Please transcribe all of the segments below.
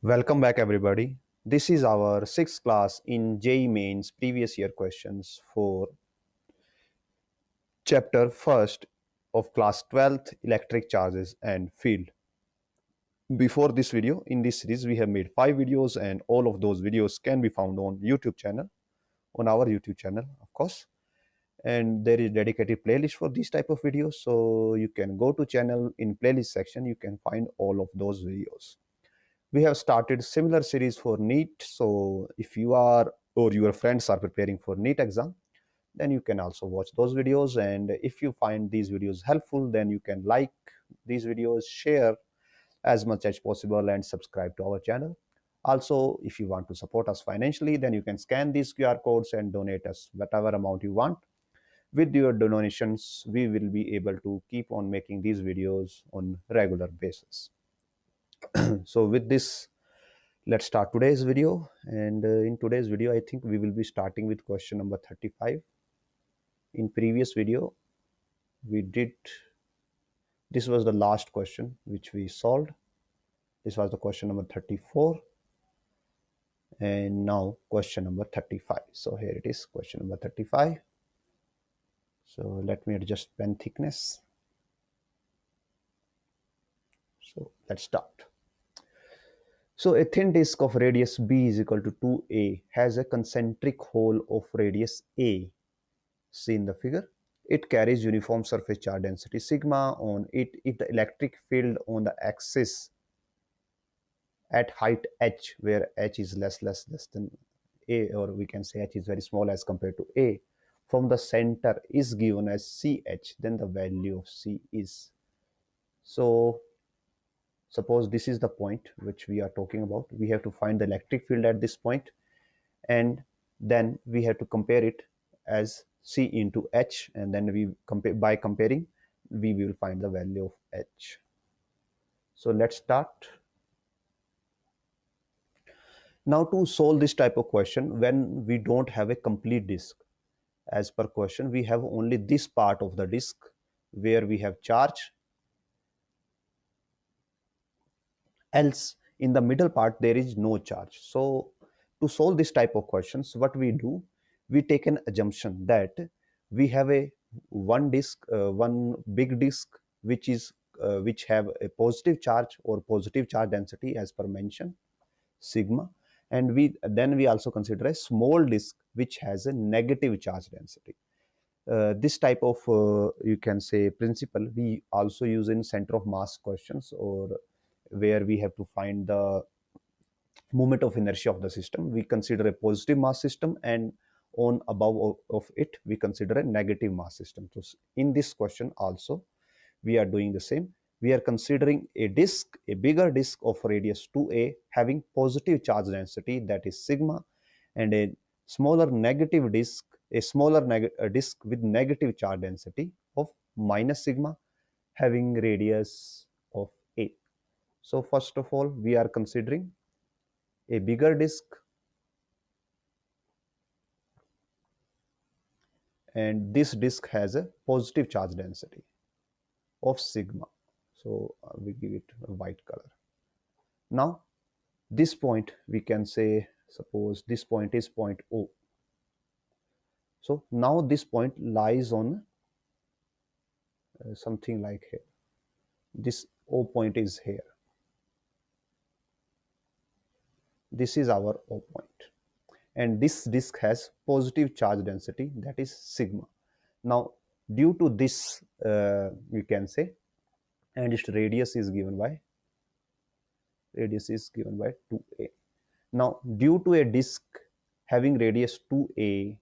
Welcome back everybody. This is our sixth class in JEE mains previous year questions for chapter first of class 12th electric charges and field. Before this video, in this series we have made 5 videos and all of those videos can be found on our YouTube channel of course. And there is dedicated playlist for this type of videos, so you can go to channel in playlist section, you can find all of those videos. We have started similar series for NEET, so if you are or your friends are preparing for NEET exam, then you can also watch those videos. And if you find these videos helpful, then you can like these videos, share as much as possible, and subscribe to our channel. Also, if you want to support us financially, then you can scan these QR codes and donate us whatever amount you want. With your donations, we will be able to keep on making these videos on regular basis. So with this, let's start today's video. And in today's video, I think we will be starting with question number 35. In previous video, we did, this was the last question which we solved. This was the question number 34. And now question number 35. So here it is, question number 35. So let me adjust pen thickness. So let's start. So a thin disk of radius b is equal to 2a has a concentric hole of radius a. See in the figure. It carries uniform surface charge density sigma on it if the electric field on the axis at height h, where h is less than a, or we can say h is very small as compared to a, from the center is given as ch, then the value of c is. So suppose this is the point which we are talking about. We have to find the electric field at this point, and then we have to compare it as c into h, and then we compare, by comparing we will find the value of h. So let's start. Now to solve this type of question, when we don't have a complete disk, as per question we have only this part of the disk where we have charge, else in the middle part there is no charge. So to solve this type of questions, what we do, we take an assumption that we have a one big disk which have a positive charge or positive charge density as per mentioned sigma, and we also consider a small disk which has a negative charge density. This type of you can say principle we also use in center of mass questions, or where we have to find the moment of inertia of the system. We consider a positive mass system, and on above of it we consider a negative mass system. So in this question also we are doing the same. We are considering a disk, a bigger disk of radius 2a having positive charge density, that is sigma, and a smaller negative disk, a smaller disk with negative charge density of minus sigma having radius of a. So first of all, we are considering a bigger disk, and this disk has a positive charge density of sigma. So we give it a white color. Now this point we can say, suppose this point is point O. So now this point lies on something like here. This O point is here. This is our O point, and this disk has positive charge density, that is sigma. Now due to this you can say, and its radius is given by 2a. Now due to a disk having radius 2a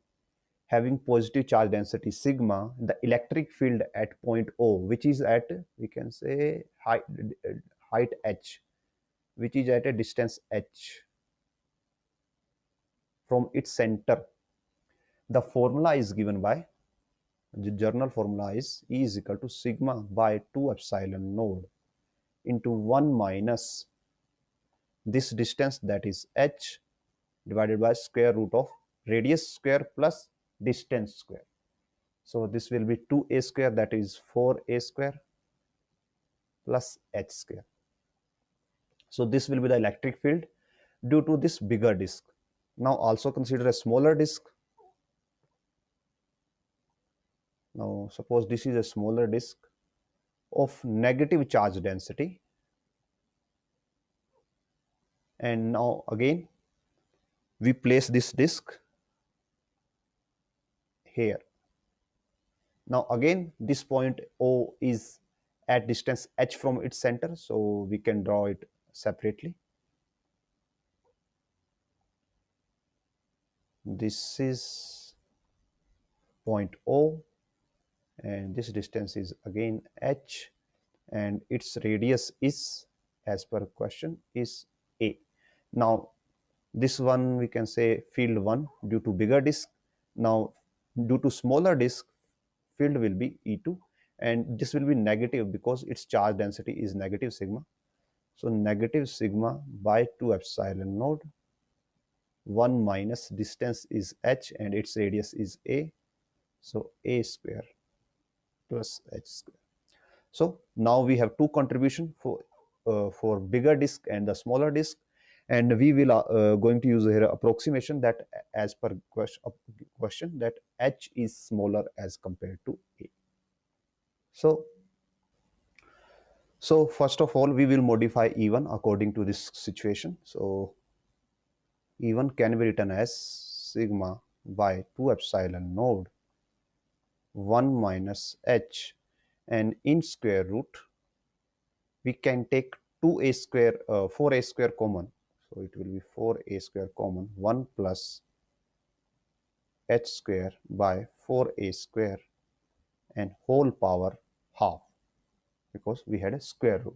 having positive charge density sigma, the electric field at point O, which is at, we can say, height h, which is at a distance h from its center, the formula is given by, the general formula is E is equal to sigma by 2 epsilon naught into 1 minus this distance, that is h, divided by square root of radius square plus distance square. So this will be 2a square, that is 4a square plus h square. So this will be the electric field due to this bigger disk. Now also consider a smaller disk. Now suppose this is a smaller disk of negative charge density, and now again we place this disk here. Now again this point O is at distance h from its center, so we can draw it separately. This is point O and this distance is again h, and its radius is, as per question, is A. Now this one we can say field 1 due to bigger disk. Now due to smaller disk, field will be E2, and this will be negative because its charge density is negative sigma. So negative sigma by 2 epsilon naught, 1 minus distance is h and its radius is A, so A square plus h square. So now we have two contribution for bigger disk and the smaller disk, and we will going to use here approximation that as per question that h is smaller as compared to A. So first of all we will modify E1 according to this situation. So E1 can be written as sigma by 2 epsilon naught 1 minus h, and in square root we can take 2a square 4a square common, so it will be 4a square common, 1 plus h square by 4a square and whole power half, because we had a square root.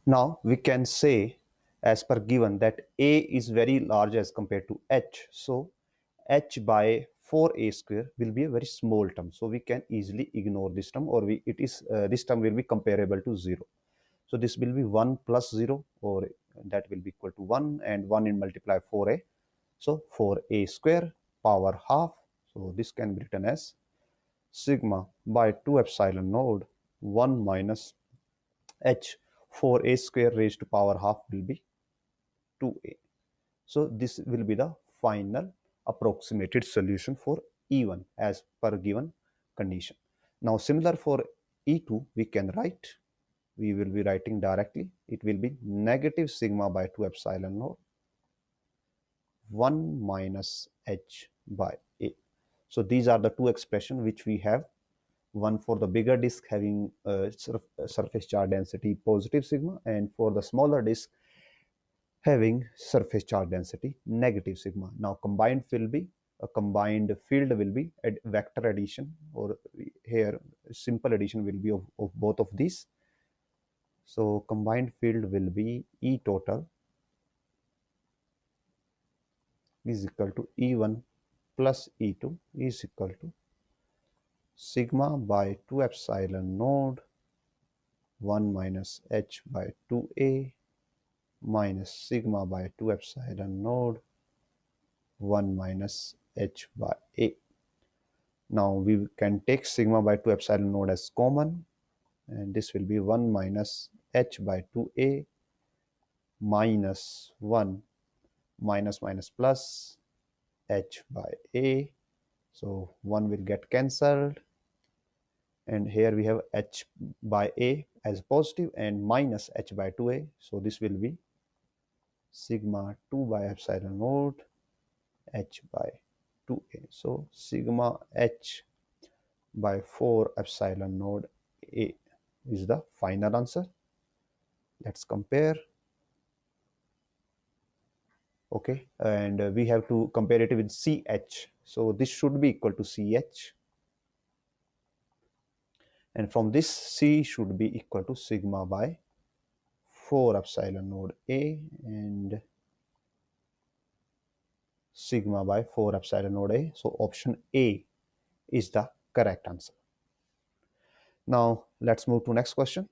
Now we can say as per given that a is very large as compared to h, so h by 4a square will be a very small term, so we can easily ignore this term, or this term will be comparable to 0. So this will be 1 plus 0, or that will be equal to 1, and 1 in multiply 4a, so 4a square power half. So this can be written as sigma by 2 epsilon naught 1 minus h, 4a square raised to power half will be 2a. So this will be the final approximated solution for E1 as per given condition. Now similar for E2 we can write, we will be writing directly, it will be negative sigma by 2 epsilon naught 1 minus h by A. So these are the two expressions which we have, one for the bigger disk having surface charge density positive sigma, and for the smaller disk having surface charge density negative sigma. Now combined field will be a vector addition, or here simple addition will be of both of these. So combined field will be E total is equal to E1 plus E2 is equal to sigma by 2 epsilon naught 1 minus h by 2a minus sigma by 2 epsilon naught 1 minus h by A. Now we can take sigma by 2 epsilon naught as common, and this will be 1 minus h by 2a minus 1 minus minus plus h by A. So 1 will get cancelled, and here we have h by A as positive and minus h by 2a. So this will be sigma 2 by epsilon naught h by 2a. So sigma h by 4 epsilon naught A is the final answer. Let's compare. Okay, and we have to compare it with CH. So this should be equal to CH, and from this C should be equal to sigma by 4 epsilon naught A and sigma by 4 epsilon naught A. So option A is the correct answer. Now let's move to next question.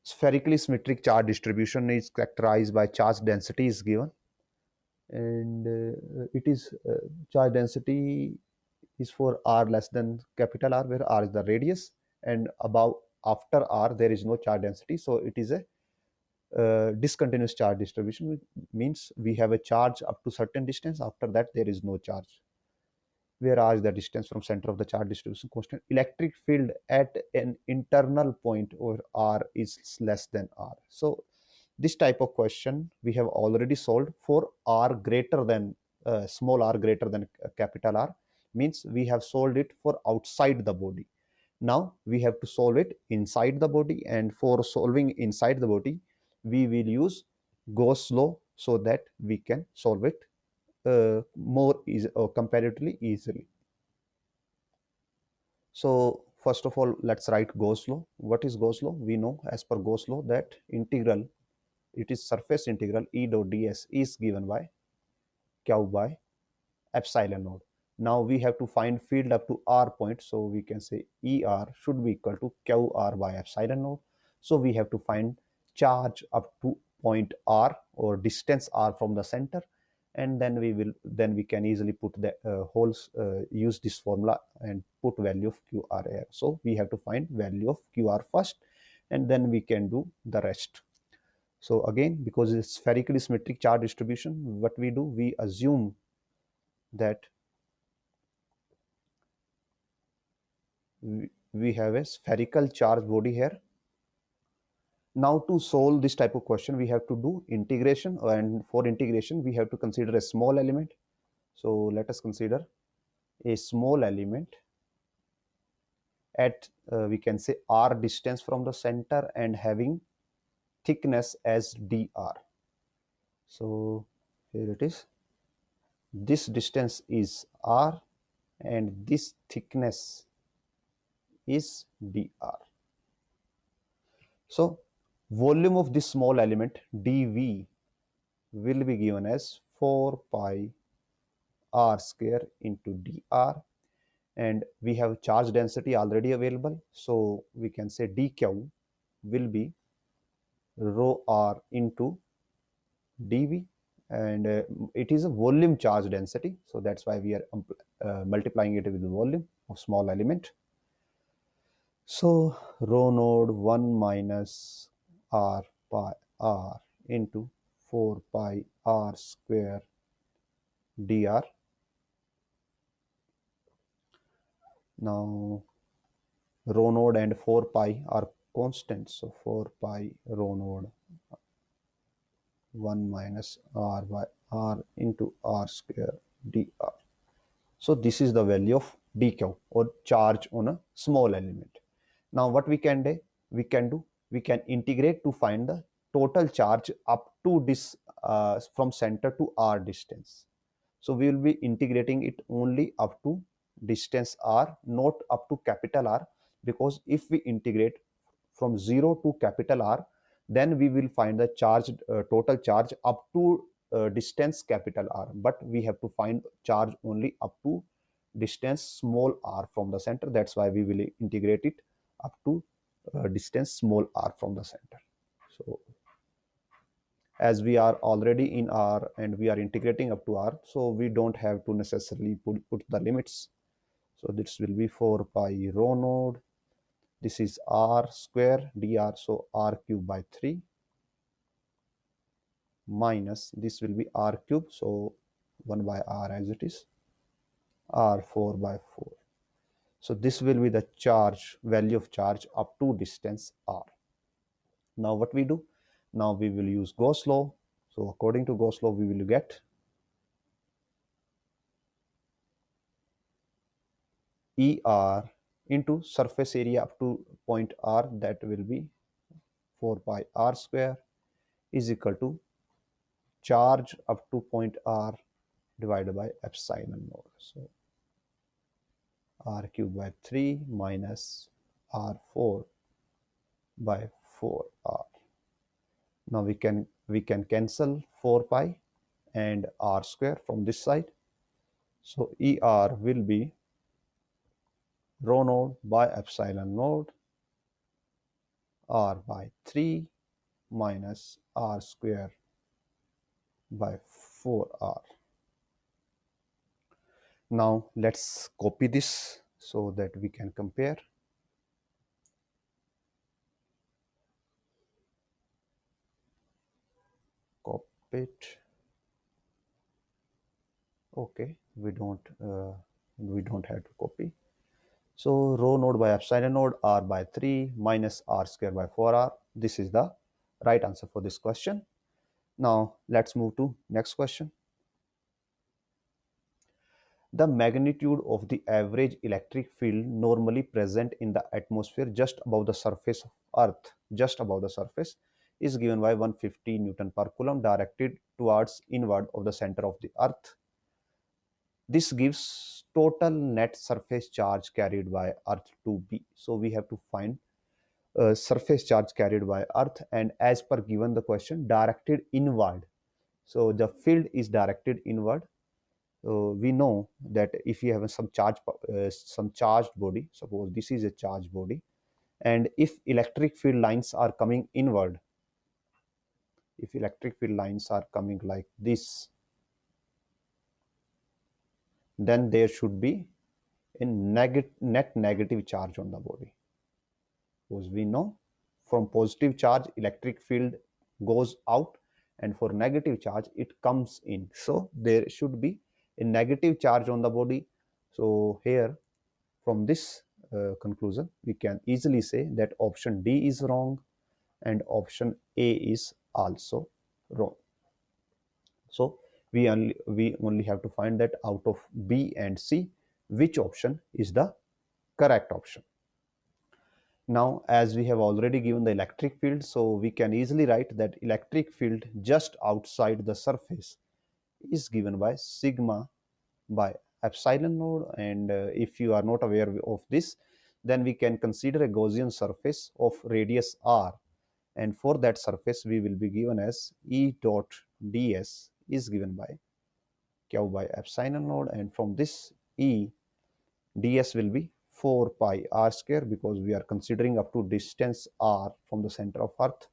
Spherically symmetric charge distribution is characterized by charge density is given, and it is charge density is for r less than capital R, where r is the radius, and above after r there is no charge density, so it is a discontinuous charge distribution. Means we have a charge up to certain distance, after that there is no charge, where r is the distance from center of the charge distribution constant. Electric field at an internal point or r is less than r. So this type of question we have already solved for r greater than small r greater than capital R. Means we have solved it for outside the body. Now we have to solve it inside the body, and for solving inside the body we will use Gauss law, so that we can solve it more easy or comparatively easily. So first of all, let's write Gauss law. What is Gauss law? We know as per Gauss law that integral, it is surface integral E dot ds is given by q by epsilon naught. Now we have to find field up to r point, so we can say er should be equal to qr by epsilon naught. So we have to find charge up to point r or distance r from the center, and then we can easily put the use this formula and put value of qr here. So we have to find value of qr first, and then we can do the rest. So again, because it's spherically symmetric charge distribution, what we do, we assume that we have a spherical charge body here. Now to solve this type of question, we have to do integration, and for integration we have to consider a small element. So let us consider a small element at we can say r distance from the center and having thickness as dr. So here it is, this distance is r and this thickness is dr. So volume of this small element dv will be given as 4 pi r square into dr, and we have charge density already available, so we can say dq will be rho r into dv, and it is a volume charge density, so that's why we are multiplying it with the volume of small element. So rho node 1 minus r pi r into 4 pi r square dr. Now rho node and 4 pi are constants, so 4 pi rho node 1 minus r by r into r square dr. So this is the value of dq, or charge on a small element. Now what we can do, we can integrate to find the total charge up to this from center to r distance. So we will be integrating it only up to distance r, not up to capital R, because if we integrate from 0 to capital R, then we will find the charge total charge up to distance capital R, but we have to find charge only up to distance small r from the center. That's why we will integrate it up to distance small r from the center. So as we are already in r and we are integrating up to r, so we don't have to necessarily put the limits. So this will be 4 pi rho node, this is r square dr, so r cube by 3 minus this will be r cube, so 1 by r as it is, r 4 by 4. So this will be the charge, value of charge up to distance r. Now what we do, now we will use Gauss law. So according to Gauss law, we will get er into surface area up to point r, that will be 4 pi r square, is equal to charge up to point r divided by epsilon naught. So r cube by 3 minus r4 by 4r. Now we can cancel 4 pi and r square from this side. So er will be rho node by epsilon naught r by 3 minus r square by 4r. Now let's copy this so that we can compare. Copy it. Okay, we don't have to copy. So rho node by epsilon node r by 3 minus r square by 4r. This is the right answer for this question. Now let's move to next question. The magnitude of the average electric field normally present in the atmosphere just above the surface of Earth, just above the surface, is given by 150 Newton per Coulomb directed towards inward of the center of the Earth. This gives total net surface charge carried by Earth to be. So we have to find surface charge carried by Earth, and as per given the question, directed inward. So the field is directed inward. We know that if you have some charged body, suppose this is a charged body, and if electric field lines are coming inward, if electric field lines are coming like this, then there should be a net negative charge on the body, because we know from positive charge electric field goes out, and for negative charge it comes in. So there should be a negative charge on the body. So here, from this conclusion, we can easily say that option D is wrong and option A is also wrong. So we only have to find that out of B and C, which option is the correct option. Now, as we have already given the electric field, so we can easily write that electric field just outside the surface is given by sigma by epsilon node. And if you are not aware of this, then we can consider a Gaussian surface of radius r, and for that surface we will be given as E dot ds is given by q by epsilon node, and from this E ds will be 4 pi r square, because we are considering up to distance r from the center of Earth,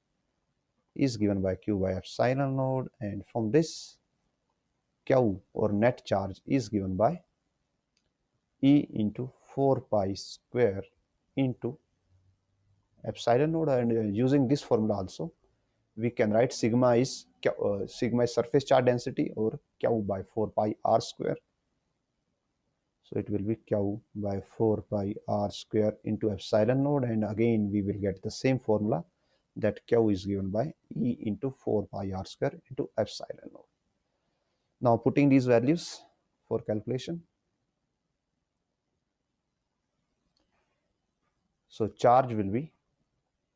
is given by q by epsilon node, and from this q or net charge is given by E into 4 pi square into epsilon node. And using this formula also we can write sigma is surface charge density, or q by 4 pi r square. So it will be q by 4 pi r square into epsilon node, and again we will get the same formula, that q is given by E into 4 pi r square into epsilon node. Now putting these values for calculation. So charge will be,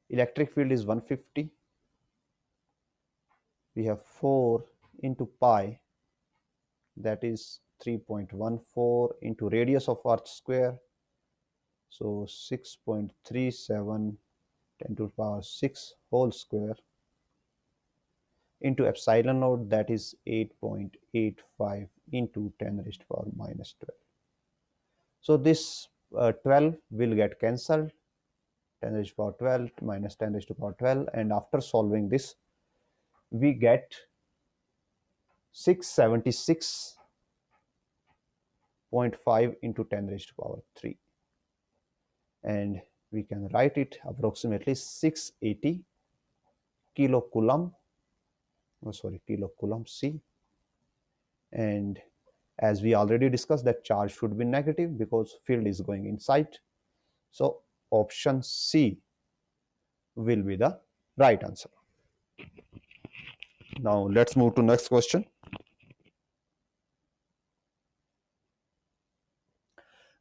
electric field is 150, we have 4 into pi, that is 3.14 into radius of Earth square, so 6.37 10 to the power 6 whole square into epsilon node, that is 8.85 into 10 raised to the power minus 12. So this 12 will get cancelled, 10 raised to the power 12 minus 10 raised to the power 12, and after solving this we get 676.5 into 10 raised to the power 3, and we can write it approximately 680 kilocoulomb, kilocoulomb C. And as we already discussed, that charge should be negative because field is going inside. So option C will be the right answer. Now let's move to next question.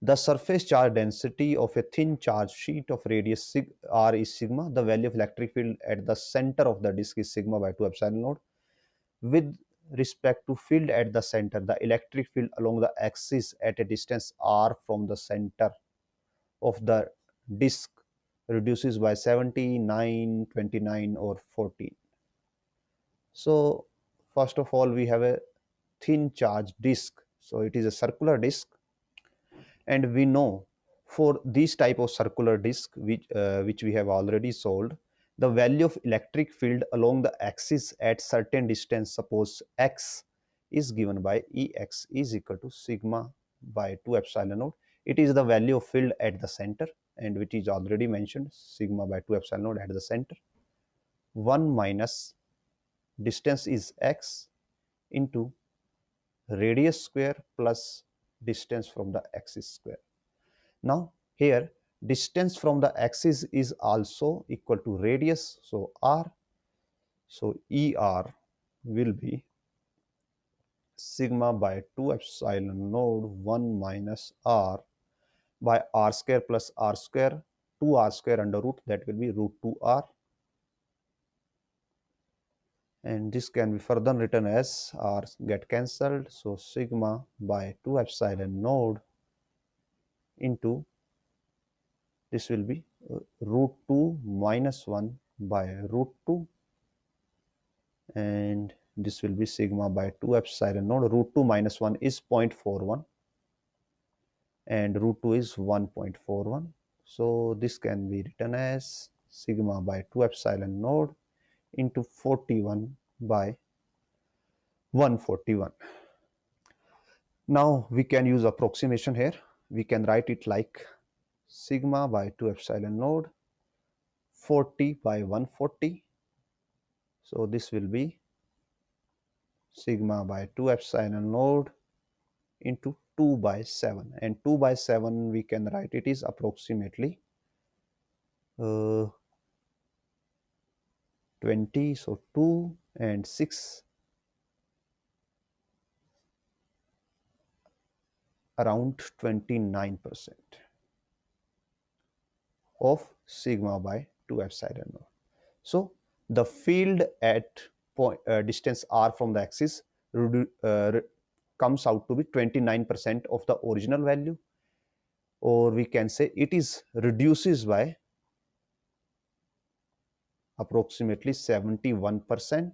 The surface charge density of a thin charge sheet of radius r is sigma. The value of electric field at the center of the disk is sigma by 2 epsilon node. With respect to field at the center, the electric field along the axis at a distance r from the center of the disk reduces by 79, 29 or 14. So first of all we have a thin charge disk, so it is a circular disk, and we know for this type of circular disk which we have already solved, the value of electric field along the axis at certain distance, suppose x, is given by Ex is equal to sigma by 2 epsilon naught. It is the value of field at the center, and which is already mentioned, sigma by 2 epsilon naught at the center. 1 minus distance is x into radius square plus distance from the axis square. Now here distance from the axis is also equal to radius, so r. So ER will be sigma by 2 epsilon naught 1 minus r by r square plus r square, 2r square under root, that will be root 2r. And this can be further written as r get cancelled, so sigma by 2 epsilon naught into, this will be root 2 minus 1 by root 2, and this will be sigma by 2 epsilon naught. Root 2 minus 1 is 0.41 and root 2 is 1.41. So this can be written as sigma by 2 epsilon naught into 41 by 141. Now we can use approximation here. We can write it like sigma by 2 epsilon naught 40 by 140. So this will be sigma by 2 epsilon naught into 2 by 7, and 2 by 7 we can write it is approximately 20, so 2 and 6, around 29% of sigma by 2 epsilon naught. So the field at distance r from the axis comes out to be 29% of the original value, or we can say it is reduces by approximately 71%.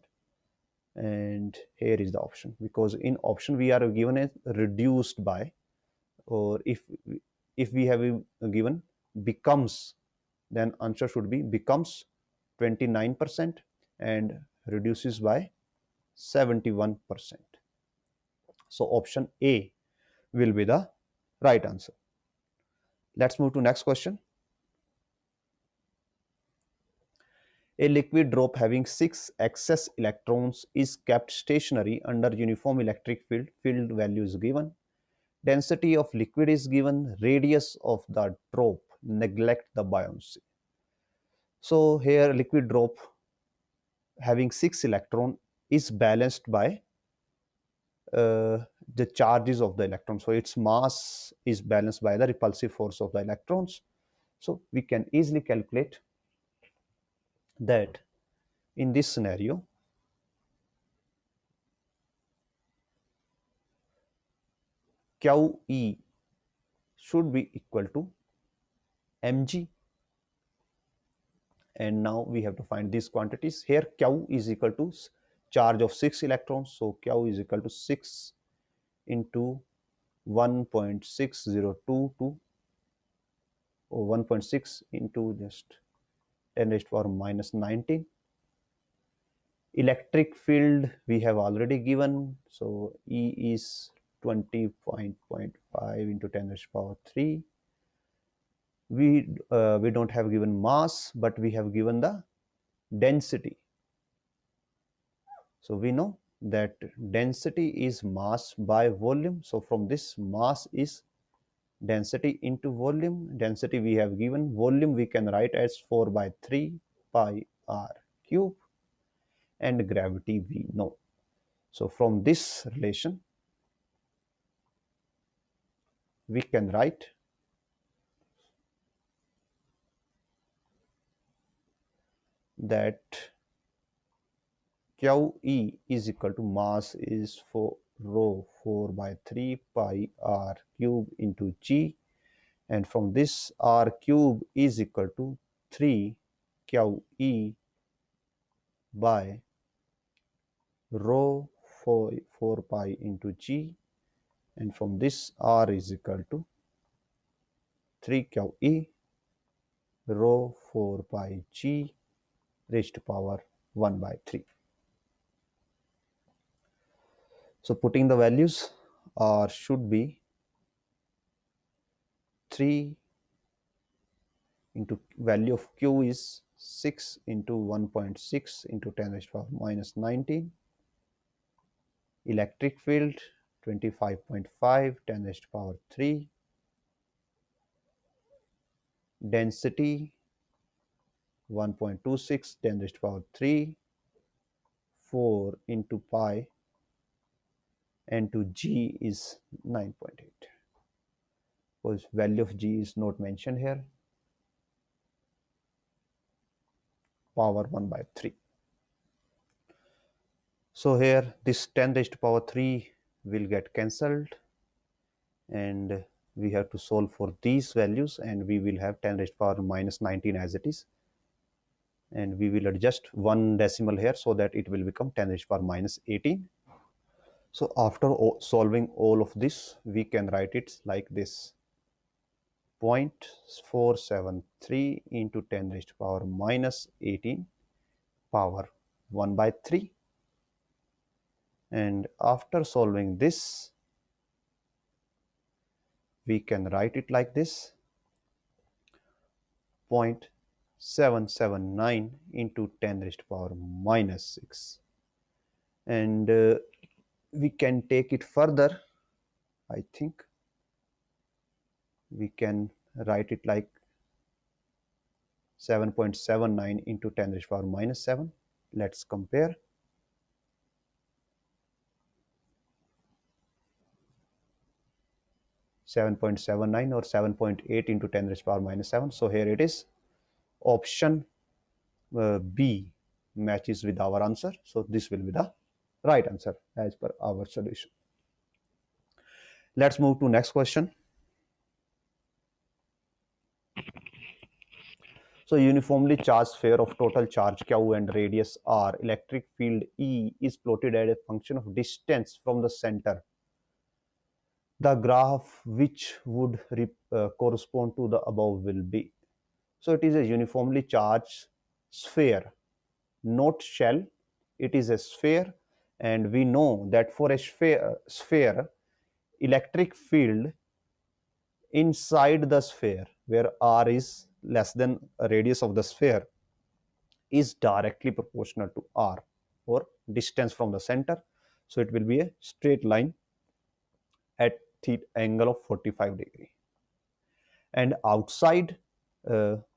And here is the option, because in option we are given a reduced by, or if we have given becomes, then answer should be becomes 29% and reduces by 71%. So option A will be the right answer. Let's move to next question. A liquid drop having 6 excess electrons is kept stationary under uniform electric field. Field value is given. Density of liquid is given. Radius of the drop. Neglect the buoyancy. So here liquid drop having 6 electron is balanced by the charges of the electrons. So its mass is balanced by the repulsive force of the electrons. So we can easily calculate that in this scenario, QE should be equal to mg. And now we have to find these quantities. Here Q is equal to charge of 6 electrons. So Q is equal to 6 into 1.6022, or 1.6 into just 10 raised to power minus 19. Electric field we have already given. So E is 20.5 into 10 raised to power 3. We don't have given mass, but we have given the density. So we know that density is mass by volume. So from this, mass is density into volume. Density we have given. Volume we can write as 4 by 3 pi r cube, and gravity we know. So from this relation we can write that QE is equal to mass is for rho 4 by 3 pi r cube into g, and from this r cube is equal to 3 QE by rho 4 pi into g, and from this r is equal to 3 QE rho 4 pi g raised to power 1 by 3. So putting the values, r should be 3 into value of Q is 6 into 1.6 into 10 raised to the power minus 19. Electric field 25.5 10 raised to the power 3. Density 1.26 10 raised to the power 3. 4 into pi, and to G is 9.8. Because value of G is not mentioned here. Power 1 by 3. So here this 10 raised to power 3 will get cancelled, and we have to solve for these values, and we will have 10 raised to power minus 19 as it is, and we will adjust one decimal here so that it will become 10 raised to power minus 18. So after solving all of this, we can write it like this: 0.473 into 10 raised to power minus 18 power 1 by 3. And after solving this, we can write it like this: 0.779 into 10 raised to power minus 6. And we can take it further. I think we can write it like 7.79 into 10 raised to power minus 7. Let's compare. 7.79 or 7.8 into 10 raised to power minus 7. So here it is. Option B matches with our answer. So this will be the right answer as per our solution. Let's move to next question. So uniformly charged sphere of total charge Q and radius R, electric field E is plotted as a function of distance from the center. The graph which would correspond to the above will be. So it is a uniformly charged sphere, not shell. It is a sphere, and we know that for a sphere, electric field inside the sphere, where R is less than a radius of the sphere, is directly proportional to R, or distance from the center. So it will be a straight line at the angle of 45 degree. And outside,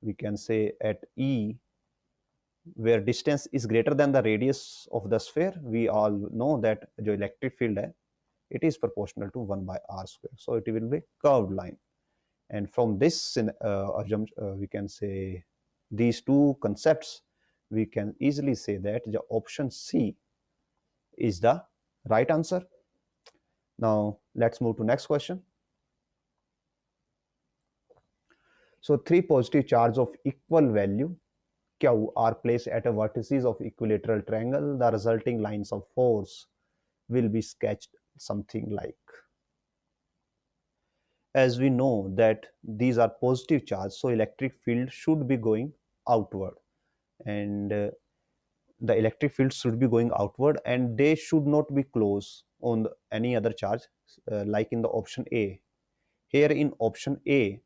we can say at E, where distance is greater than the radius of the sphere, we all know that the electric field it is proportional to 1 by R square. So it will be curved line. And from this we can say these two concepts, we can easily say that the option C is the right answer. Now let's move to next question. So three positive charges of equal value Q are placed at a vertices of equilateral triangle. The resulting lines of force will be sketched something like. As we know that these are positive charges, so electric field should be going outward, and the electric field should be going outward, and they should not be close on any other charge, like in the option A. Here in option A,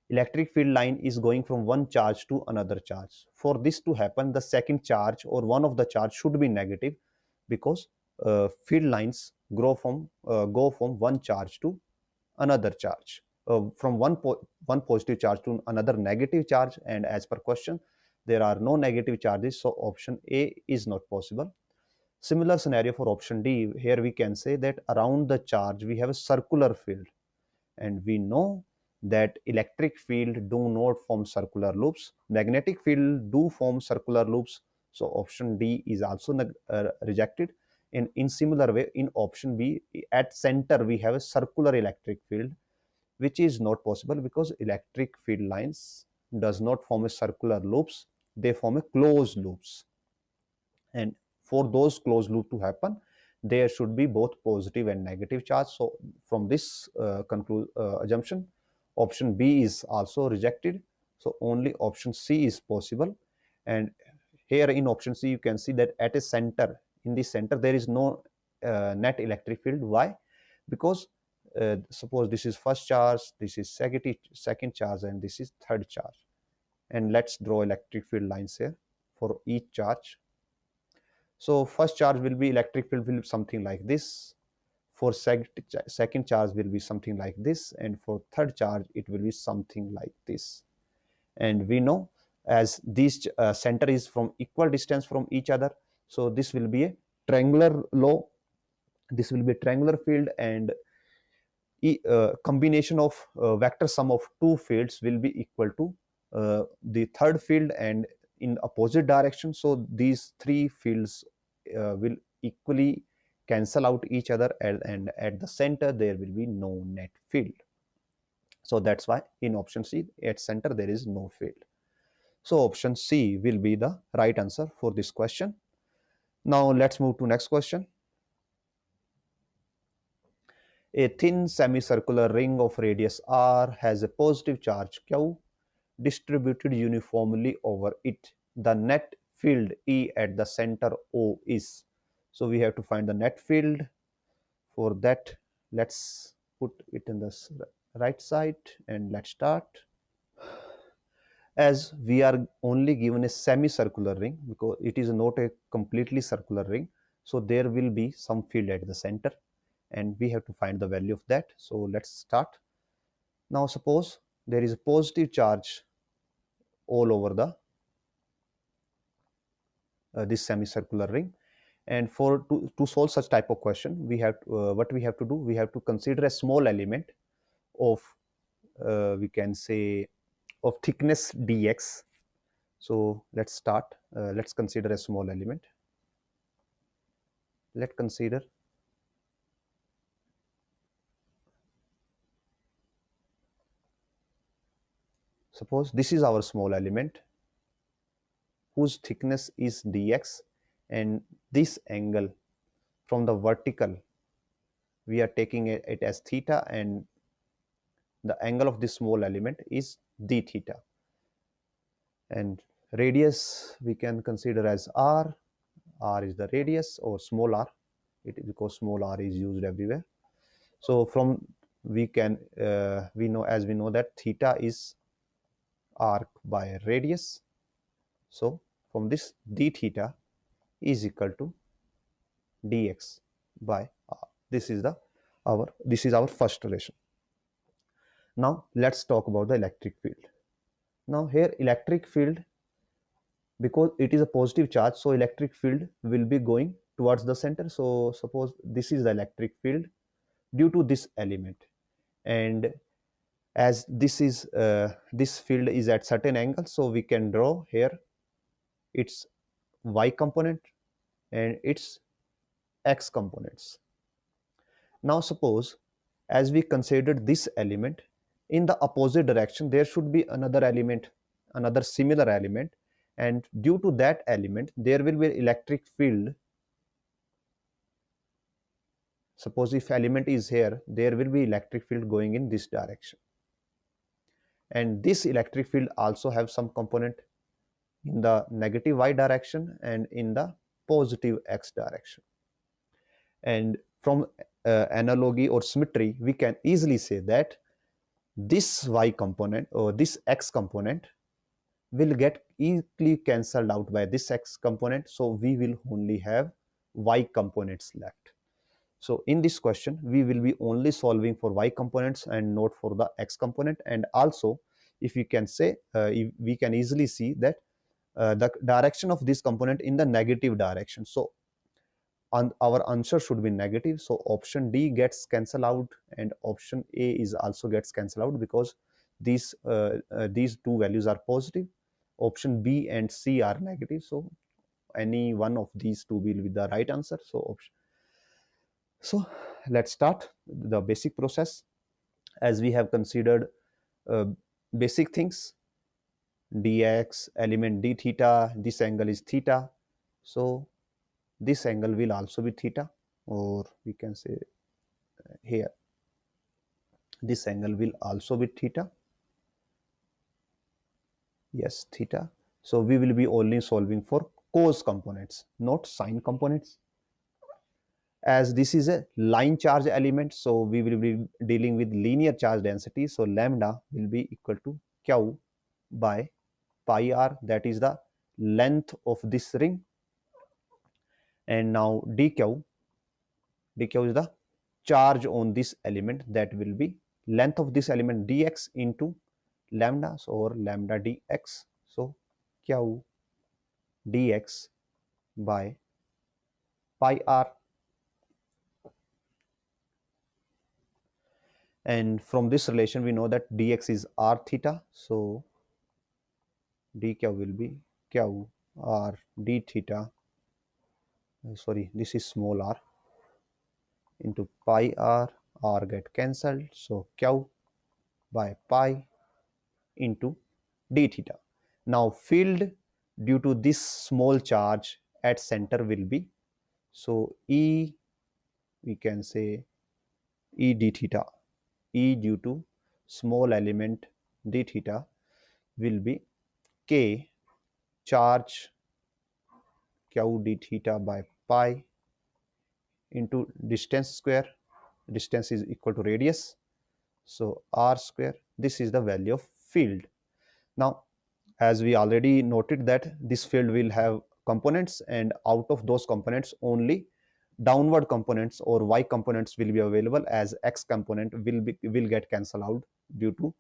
electric field line is going from one charge to another charge. For this to happen, the second charge or one of the charge should be negative, because field lines go from one charge to another charge, from one positive charge to another negative charge. And as per question, there are no negative charges, so option A is not possible. Similar scenario for option D. Here we can say that around the charge we have a circular field, and we know that electric field do not form circular loops. Magnetic field do form circular loops, so option D is also rejected. In similar way, in option B, at center we have a circular electric field, which is not possible because electric field lines does not form a circular loops, they form a closed loops. And for those closed loop to happen, there should be both positive and negative charge. So from this assumption, option B is also rejected. So only option C is possible. And here in option C, you can see that at a center, in the center, there is no net electric field. Why? Because suppose this is first charge, this is second charge, and this is third charge. And let's draw electric field lines here for each charge. So first charge will be electric field will be something like this. For second charge will be something like this, and for third charge it will be something like this. And we know, as this center is from equal distance from each other, so this will be a triangular law. This will be a triangular field, and combination of vector sum of two fields will be equal to the third field and in opposite direction. So these three fields will equally cancel out each other, and at the center there will be no net field. So that's why in option C, at center there is no field. So option C will be the right answer for this question. Now let's move to next question. A thin semicircular ring of radius r has a positive charge q distributed uniformly over it. The net field E at the center O is. So we have to find the net field. For that, let's put it in the right side and let's start. As we are only given a semicircular ring, because it is not a completely circular ring, so there will be some field at the center and we have to find the value of that. So let's start. Now suppose there is a positive charge all over the this semicircular ring, and for to solve such type of question, we have what we have to do, we have to consider a small element of we can say of thickness dx. So let's start. Let's consider a small element. Let's consider suppose this is our small element whose thickness is dx, and this angle from the vertical we are taking it as theta, and the angle of this small element is d theta. And radius we can consider as r. R is the radius, or small r, it is because small r is used everywhere. So from we can we know that theta is arc by radius. So from this, d theta is equal to dx by r. This is our first relation. Now let's talk about the electric field. Now here electric field, because it is a positive charge, so electric field will be going towards the center. So suppose this is the electric field due to this element, and as this field is at certain angle, so we can draw here its y component and its x components. Now suppose as we considered this element, in the opposite direction there should be another element, another similar element, and due to that element there will be electric field. Suppose if element is here, there will be electric field going in this direction, and this electric field also have some component in the negative y direction and in the positive x direction. And from analogy or symmetry, we can easily say that this y component or this x component will get easily cancelled out by this x component, so we will only have y components left. So in this question we will be only solving for y components and not for the x component. And also, if we can say we can easily see that the direction of this component in the negative direction, so our answer should be negative. So option D gets cancelled out, and option A is also gets cancelled out because these two values are positive. Option B and C are negative, so any one of these two will be the right answer. So let's start the basic process. As we have considered basic things, dx, element d theta, this angle is theta, so this angle will also be theta, or we can say here this angle will also be theta. Yes, theta. So we will be only solving for cos components, not sine components. As this is a line charge element, so we will be dealing with linear charge density. So lambda will be equal to q by pi r, that is the length of this ring. And now dq is the charge on this element, that will be length of this element dx into lambda, so or lambda dx. So q dx by pi r. And from this relation we know that dx is r theta, so dq will be q r d theta, sorry, this is small r, into pi r, r get cancelled, so q by pi into d theta. Now field due to this small charge at center will be, so E, we can say E d theta, E due to small element d theta will be k charge q d theta by pi into distance square, distance is equal to radius, so r square. This is the value of field. Now as we already noted that this field will have components, and out of those components only downward components or y components will be available, as x component will get cancelled out due to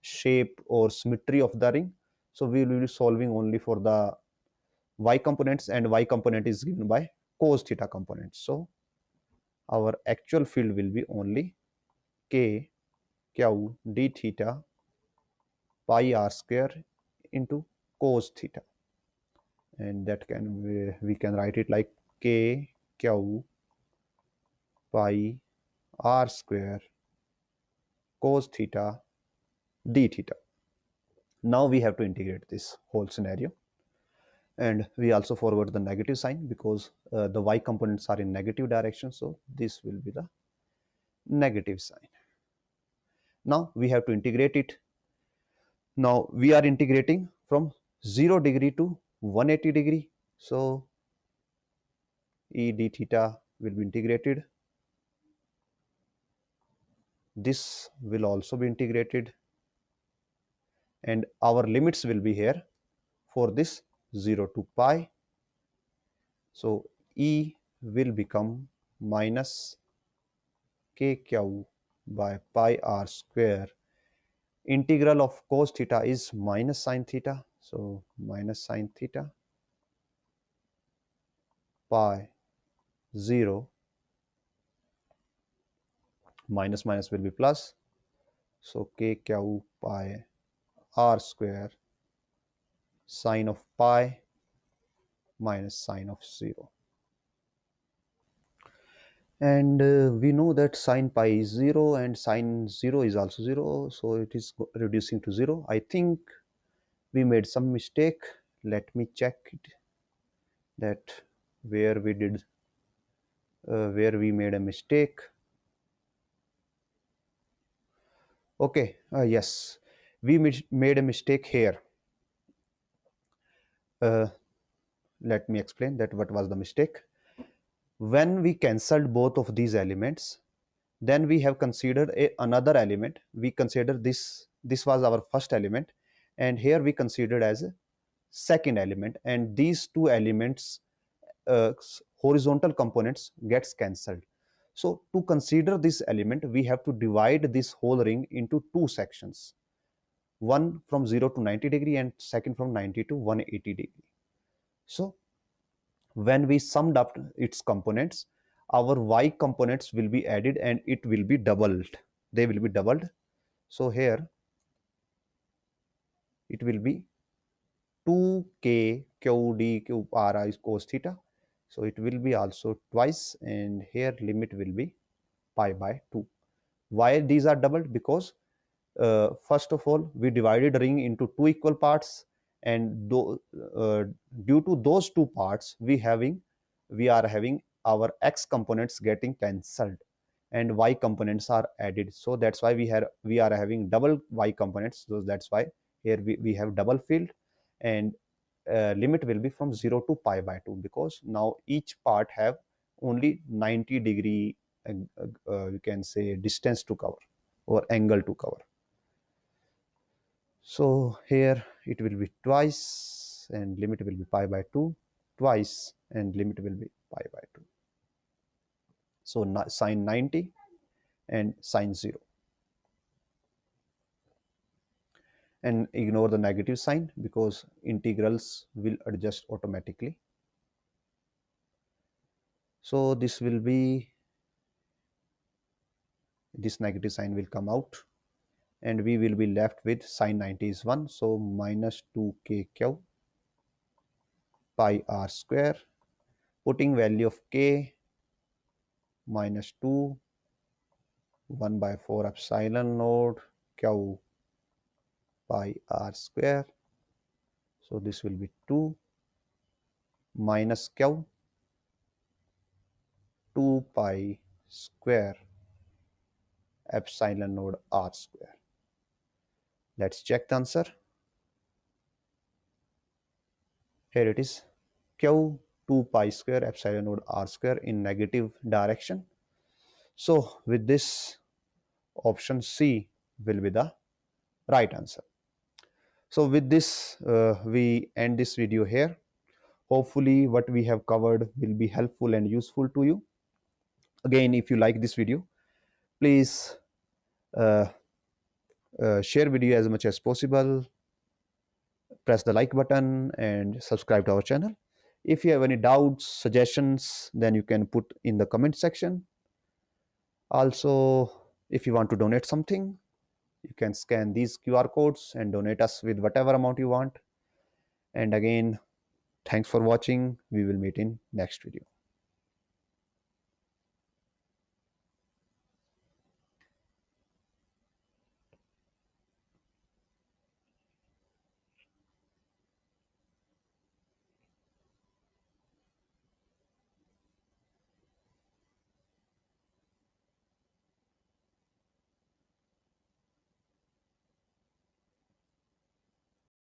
shape or symmetry of the ring. So we will be solving only for the y components, and y component is given by cos theta component. So our actual field will be only k q d theta pi r square into cos theta, and that we can write it like k q pi r square cos theta d theta. Now we have to integrate this whole scenario, and we also forward the negative sign because the y components are in negative direction, so this will be the negative sign. Now we have to integrate it. Now we are integrating from 0 degree to 180 degree, so e d theta will be integrated, this will also be integrated, and our limits will be here for this 0 to pi, so e will become minus kq by pi r square. Integral of cos theta is minus sine theta, so minus sine theta pi 0, minus minus will be plus, so kq pi r square sine of pi minus sine of 0. And we know that sine pi is 0 and sine 0 is also 0, so it is reducing to 0. I think we made some mistake. Let me check it, that where we did where we made a mistake. Okay, yes, we made a mistake here. Let me explain that what was the mistake. When we cancelled both of these elements, then we have considered another element. We consider this was our first element, and here we considered as a second element, and these two elements horizontal components gets cancelled. So to consider this element, we have to divide this whole ring into two sections, one from 0 to 90 degree and second from 90 to 180 degree. So when we summed up its components, our y components will be added and it will be doubled. They will be doubled. So here it will be 2k qd cube r is cos theta. So it will be also twice, and here limit will be pi by 2. Why these are doubled? Because first of all, we divided ring into two equal parts, and due to those two parts, we are having our x components getting cancelled and y components are added. So that's why we are having double y components. So that's why here we have double field, and limit will be from 0 to pi by 2, because now each part have only 90-degree, you can say, distance to cover or angle to cover. So here it will be twice and limit will be pi by 2, twice and limit will be pi by 2. So sine 90 and sine 0. And ignore the negative sign because integrals will adjust automatically. So this will be, this negative sign will come out and we will be left with sine 90 is 1. So minus 2kq pi r square, putting value of k minus 2, 1 by 4 epsilon naught q pi r square. So this will be 2 minus q 2 pi square epsilon naught r square. Let's check the answer. Here it is, q 2 pi square epsilon naught r square in negative direction. So with this, option C will be the right answer. So with this, we end this video here. Hopefully what we have covered will be helpful and useful to you. Again, if you like this video, please uh, share video as much as possible, press the like button and subscribe to our channel. If you have any doubts, suggestions, then you can put in the comment section. Also, if you want to donate something, you can scan these QR codes and donate us with whatever amount you want. And again, thanks for watching. We will meet in next video.